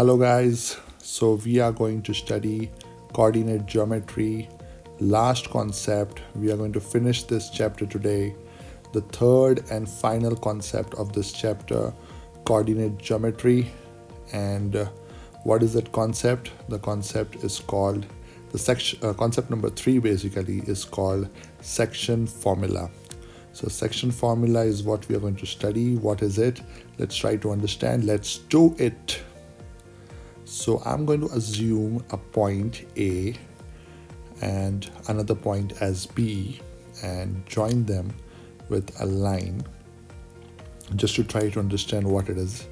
Hello guys, so we are going to study coordinate geometry, last concept. We are going to finish this chapter today, the third and final concept of this chapter, coordinate geometry. And what is that concept? The concept is called, concept number 3 basically is called section formula. So section formula is what we are going to study. What is it? Let's try to understand. Let's do it. So I'm going to assume a point A and another point as B and join them with a line just to try to understand what it is.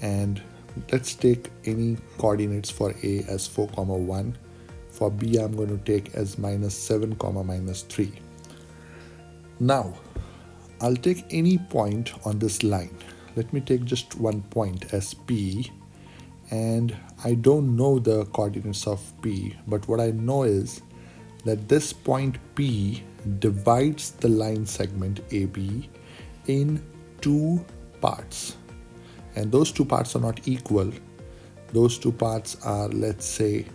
And let's take any coordinates for A as 4, 1. For B, I'm going to take as -7, -3. Now, I'll take any point on this line. Let me take just one point as P. And I don't know the coordinates of P, but what I know is that this point P divides the line segment AB in two parts. And those two parts are not equal. Those two parts are, let's say,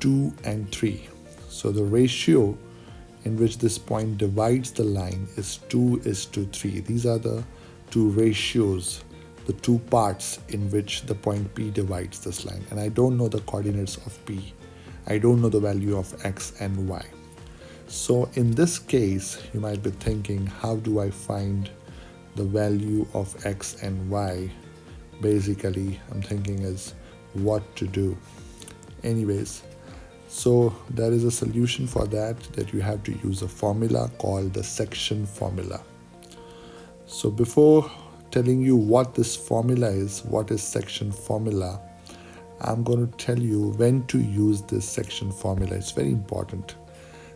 2 and 3. So the ratio in which this point divides the line is 2:3. These are the two ratios, the two parts in which the point P divides this line. And I don't know the coordinates of P. I don't know the value of X and Y. So in this case, you might be thinking, how do I find the value of X and Y? Basically, I'm thinking is what to do. Anyways, so there is a solution for that you have to use a formula called the section formula. So before telling you what this formula is, what is section formula, I'm going to tell you when to use this section formula. It's very important.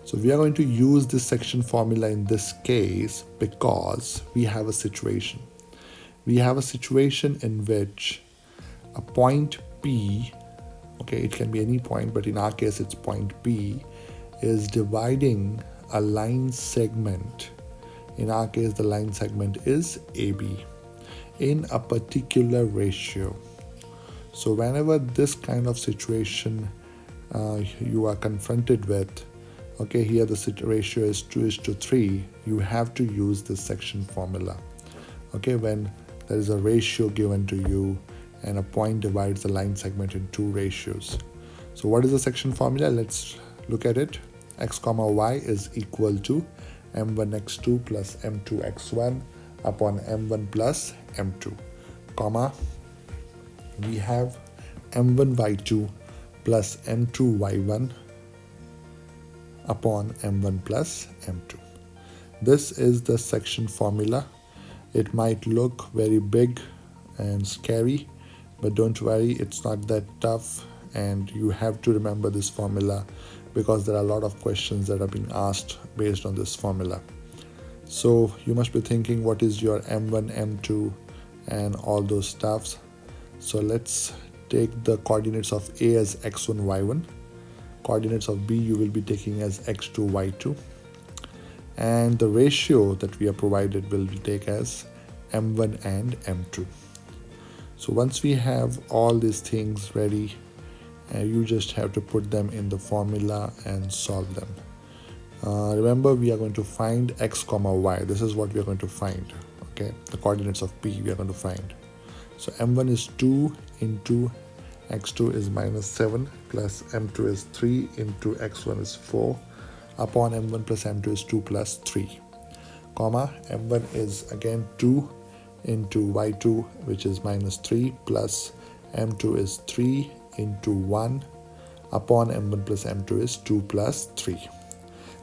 So we are going to use this section formula in this case because we have a situation. We have a situation in which a point P, okay, it can be any point, but in our case it's point P, is dividing a line segment. In our case, the line segment is AB in a particular ratio. So whenever this kind of situation you are confronted with, okay, here the ratio is 2:3, you have to use this section formula. Okay, when there is a ratio given to you and a point divides the line segment in two ratios. So what is the section formula? Let's look at it. X, y is equal to m1x2 plus m2x1 upon m1 plus m2, comma, we have m1y2 plus m2y1 upon m1 plus m2. This is the section formula. It might look very big and scary, but don't worry, it's not that tough, and you have to remember this formula because there are a lot of questions that are being asked based on this formula. So you must be thinking, what is your m1, m2 and all those stuffs. So let's take the coordinates of A as x1, y1. Coordinates of B you will be taking as x2, y2. And the ratio that we are provided will take as m1 and m2. So once we have all these things ready, you just have to put them in the formula and solve them. Remember, we are going to find x, y. This is what we are going to find. Okay, the coordinates of P we are going to find. So m1 is 2 into x2 is -7 plus m2 is 3 into x1 is 4 upon m1 plus m2 is 2 plus 3, comma, m1 is again 2 into y2, which is -3 plus m2 is 3 into 1 upon m1 plus m2 is 2 plus 3.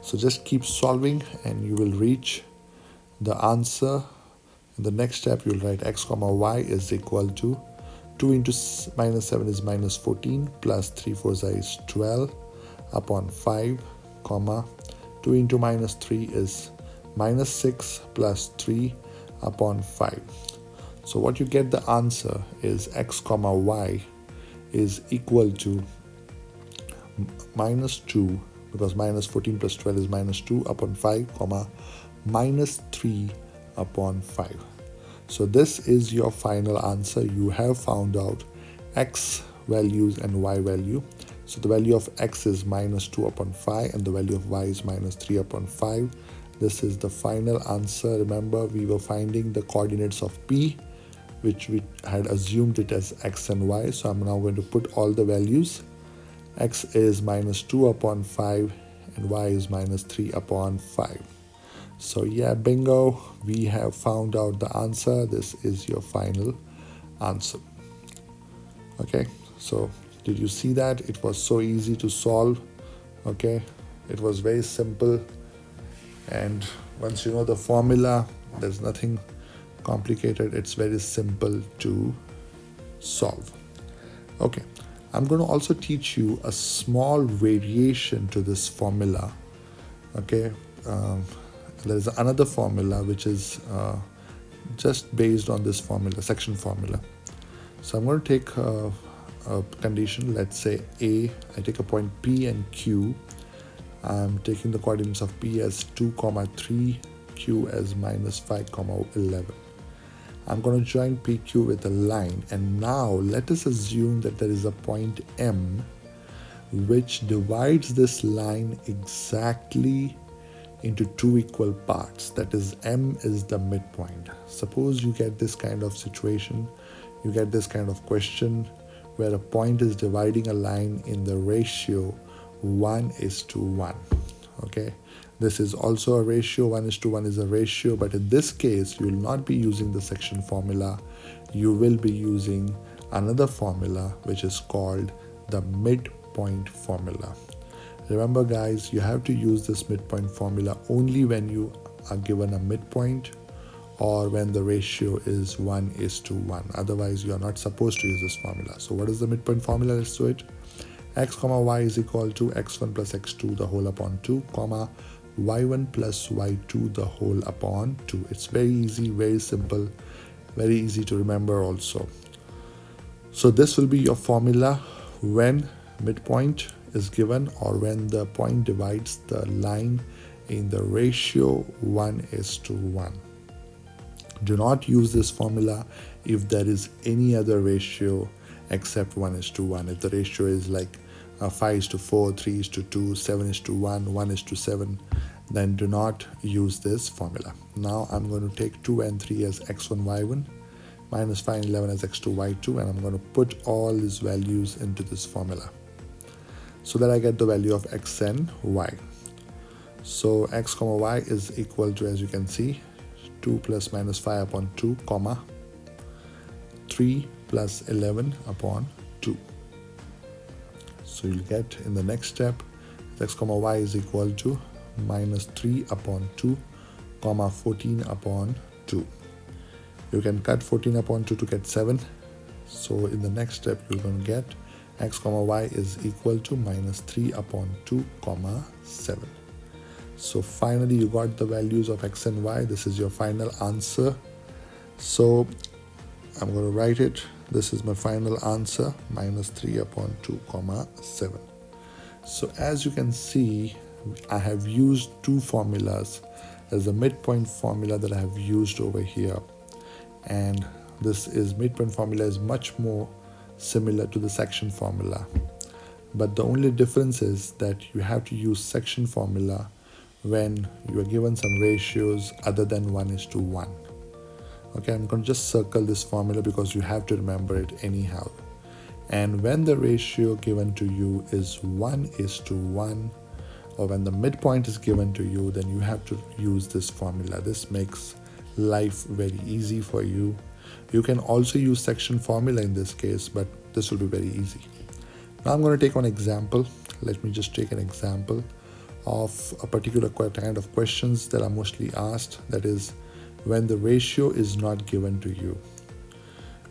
So just keep solving and you will reach the answer. In the next step, you'll write x, y is equal to 2 into -7 is -14 plus 3 4 is 12 upon 5, comma, 2 into -3 is -6 plus 3 upon 5. So what you get the answer is x, y is equal to -2, because -14 plus 12 is -2 upon 5, comma, -3 upon 5. So this is your final answer. You have found out x, values and y value. So the value of x is minus 2 upon 5 and the value of y is minus 3 upon 5. This is the final answer. Remember, we were finding the coordinates of P, which we had assumed it as x and y. So I'm now going to put all the values. X is minus 2 upon 5 and y is minus 3 upon 5. So yeah, bingo, we have found out the answer. This is your final answer. Okay, so did you see that? It was so easy to solve. Okay, it was very simple. And once you know the formula, there's nothing complicated. It's very simple to solve. Okay, I'm going to also teach you a small variation to this formula. Okay, there is another formula which is just based on this formula, section formula. So I'm going to take a condition, let's say A, I take a point P and Q. I'm taking the coordinates of P as 2, 3, Q as minus 5, 11. I'm going to join PQ with a line, and now let us assume that there is a point M which divides this line exactly into two equal parts. That is, M is the midpoint. Suppose you get this kind of situation, you get this kind of question where a point is dividing a line in the ratio 1:1. Okay, this is also a ratio, 1:1 is a ratio, but in this case you will not be using the section formula. You will be using another formula which is called the midpoint formula. Remember guys, you have to use this midpoint formula only when you are given a midpoint or when the ratio is 1:1. Otherwise you are not supposed to use this formula. So what is the midpoint formula? Let's do it. X comma y is equal to x1 plus x2 the whole upon 2 comma y1 plus y2 the whole upon 2. It's very easy, very simple, very easy to remember also. So this will be your formula when midpoint is given or when the point divides the line in the ratio 1:1. Do not use this formula if there is any other ratio except 1:1. If the ratio is like 5:4, 3:2, 7:1, 1:7, then do not use this formula. Now I'm going to take 2 and 3 as x1, y1, minus 5 and 11 as x2, y2, and I'm going to put all these values into this formula so that I get the value of x and y. So x comma y is equal to, as you can see, 2 plus minus 5 upon 2 comma 3 plus 11 upon 2. So you'll get in the next step x comma y is equal to minus 3 upon 2 comma 14 upon 2. You can cut 14 upon 2 to get 7. So in the next step you're going to get x comma y is equal to minus 3 upon 2 comma 7. So finally you got the values of x and y. This is your final answer. So I'm going to write it. This is my final answer, minus 3 upon 2 comma 7. So as you can see, I have used two formulas. There's a midpoint formula that I have used over here, and this is midpoint formula is much more similar to the section formula, but the only difference is that you have to use section formula when you are given some ratios other than 1:1. Okay, I'm going to just circle this formula because you have to remember it anyhow. And when the ratio given to you is 1:1, or when the midpoint is given to you, then you have to use this formula. This makes life very easy for you. You can also use section formula in this case, but this will be very easy. Now I'm going to take one example. Let me just take an example of a particular kind of questions that are mostly asked. That is, when the ratio is not given to you.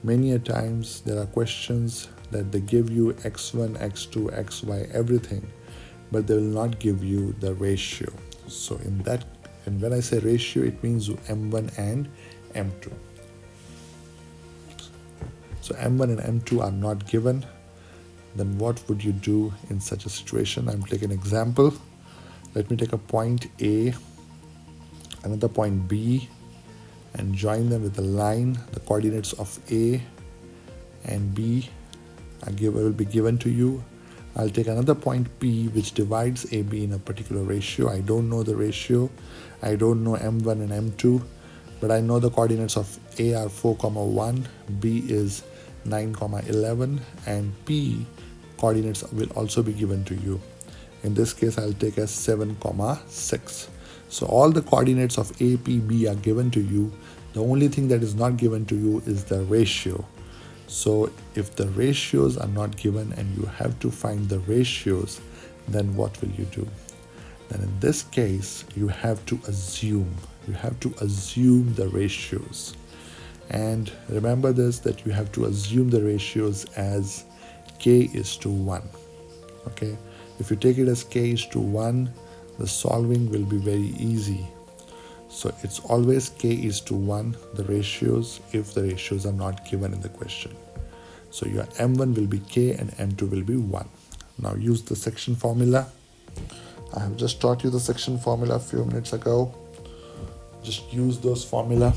Many a times there are questions that they give you x1, x2, xy, everything, but they will not give you the ratio. So and when I say ratio, it means m1 and m2. So m1 and m2 are not given. Then what would you do in such a situation? I'm taking an example. Let me take a point A, another point B, and join them with a line. The coordinates of A and B will be given to you. I'll take another point P which divides AB in a particular ratio. I don't know the ratio. I don't know M1 and M2, but I know the coordinates of A are 4, 1, B is 9, 11, and P coordinates will also be given to you. In this case, I'll take as 7, 6. So all the coordinates of A, P, B are given to you. The only thing that is not given to you is the ratio. So if the ratios are not given and you have to find the ratios, then what will you do? Then in this case, you have to assume. You have to assume the ratios. And remember this, that you have to assume the ratios as k is to 1. Okay? If you take it as k is to 1, the solving will be very easy. So it's always k is to 1, the ratios, if the ratios are not given in the question. So your M1 will be k and M2 will be 1. Now use the section formula. I have just taught you the section formula a few minutes ago. Just use those formula.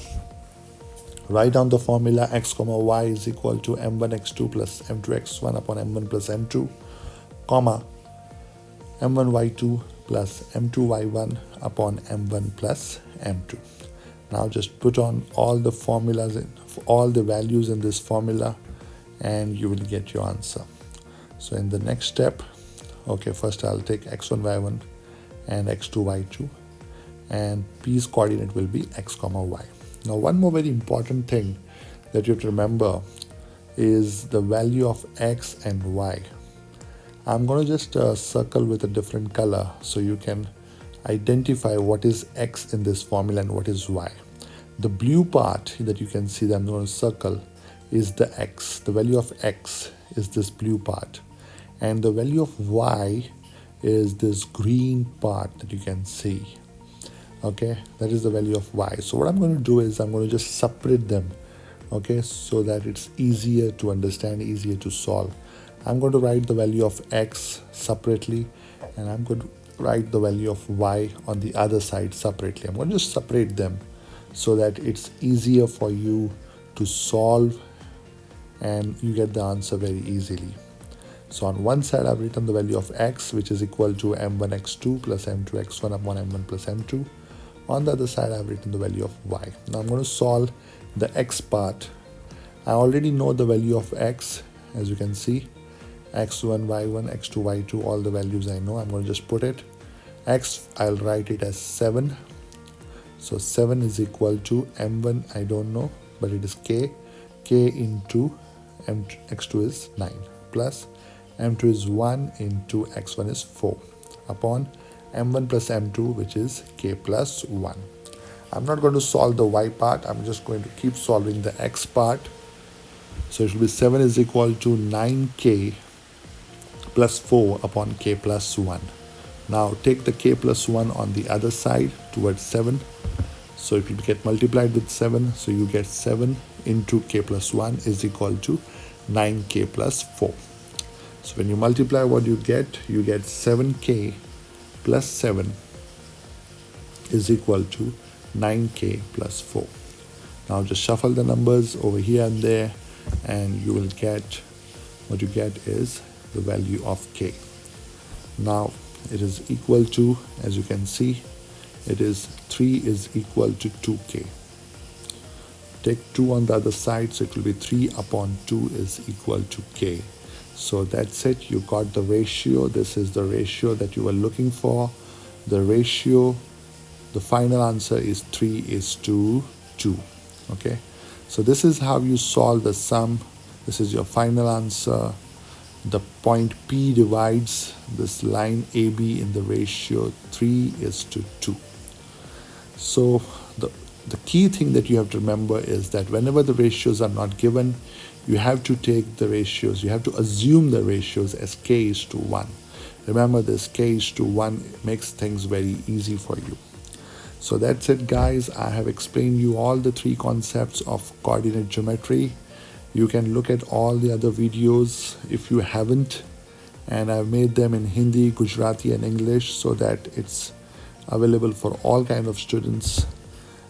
Write down the formula x, y is equal to M1 x2 plus M2 x1 upon M1 plus M2, comma M1 y2 plus M2 y1 upon M1 plus M2. Now just put on all the formulas, all the values in this formula, and you will get your answer. So in the next step, okay, first I'll take x1 y1 and x2 y2, and P's coordinate will be x, y. Now one more very important thing that you have to remember is the value of x and y. I'm going to just circle with a different color so you can identify what is x in this formula and what is y. The blue part that you can see that I'm going to circle is the x. The value of x is this blue part, and the value of y is this green part that you can see. Okay, that is the value of y. So what I'm going to do is I'm going to just separate them, okay, so that it's easier to understand, easier to solve. I'm going to write the value of x separately, and I'm going to write the value of y on the other side separately. I'm going to just separate them so that it's easier for you to solve and you get the answer very easily. So on one side I've written the value of x, which is equal to m1 x2 plus m2 x1 upon m1 plus m2. On the other side I've written the value of y. Now I'm going to solve the x part. I already know the value of x, as you can see, x1 y1 x2 y2, all the values I know. I'm going to just put it. X, I'll write it as 7. So 7 is equal to m1, I don't know, but it is k into x2 is 9 plus m2 is 1 into x1 is 4 upon m1 plus m2, which is k plus 1. I'm not going to solve the y part. I'm just going to keep solving the x part. So it will be 7 is equal to 9k plus 4 upon k plus 1. Now take the k plus 1 on the other side towards 7. So if you get multiplied with 7, so you get 7 into k plus 1 is equal to 9k plus 4. So when you multiply, what you get 7k plus 7 is equal to 9k plus 4. Now just shuffle the numbers over here and there, and you will get, what you get is the value of k. Now it is equal to, as you can see, it is 3 is equal to 2k. Take 2 on the other side, so it will be 3 upon 2 is equal to k. So that's it, you got the ratio. This is the ratio that you were looking for. The ratio, the final answer is 3 is to 2. Okay, so this is how you solve the sum. This is your final answer. The point P divides this line AB in the ratio 3 is to 2. So the key thing that you have to remember is that whenever the ratios are not given, you have to take the ratios, you have to assume the ratios as k is to 1. Remember this, k is to 1 makes things very easy for you. So that's it guys, I have explained you all the 3 concepts of coordinate geometry. You can look at all the other videos if you haven't, and I've made them in Hindi, Gujarati and English so that it's available for all kind of students.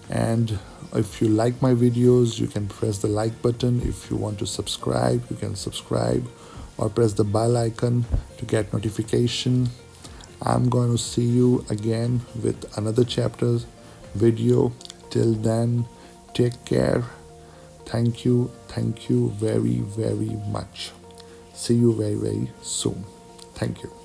And if you like my videos, you can press the like button. If you want to subscribe, you can subscribe, or press the bell icon to get notification. I'm going to see you again with another chapter video. Till then, take care. Thank you very much. See you very soon. Thank you.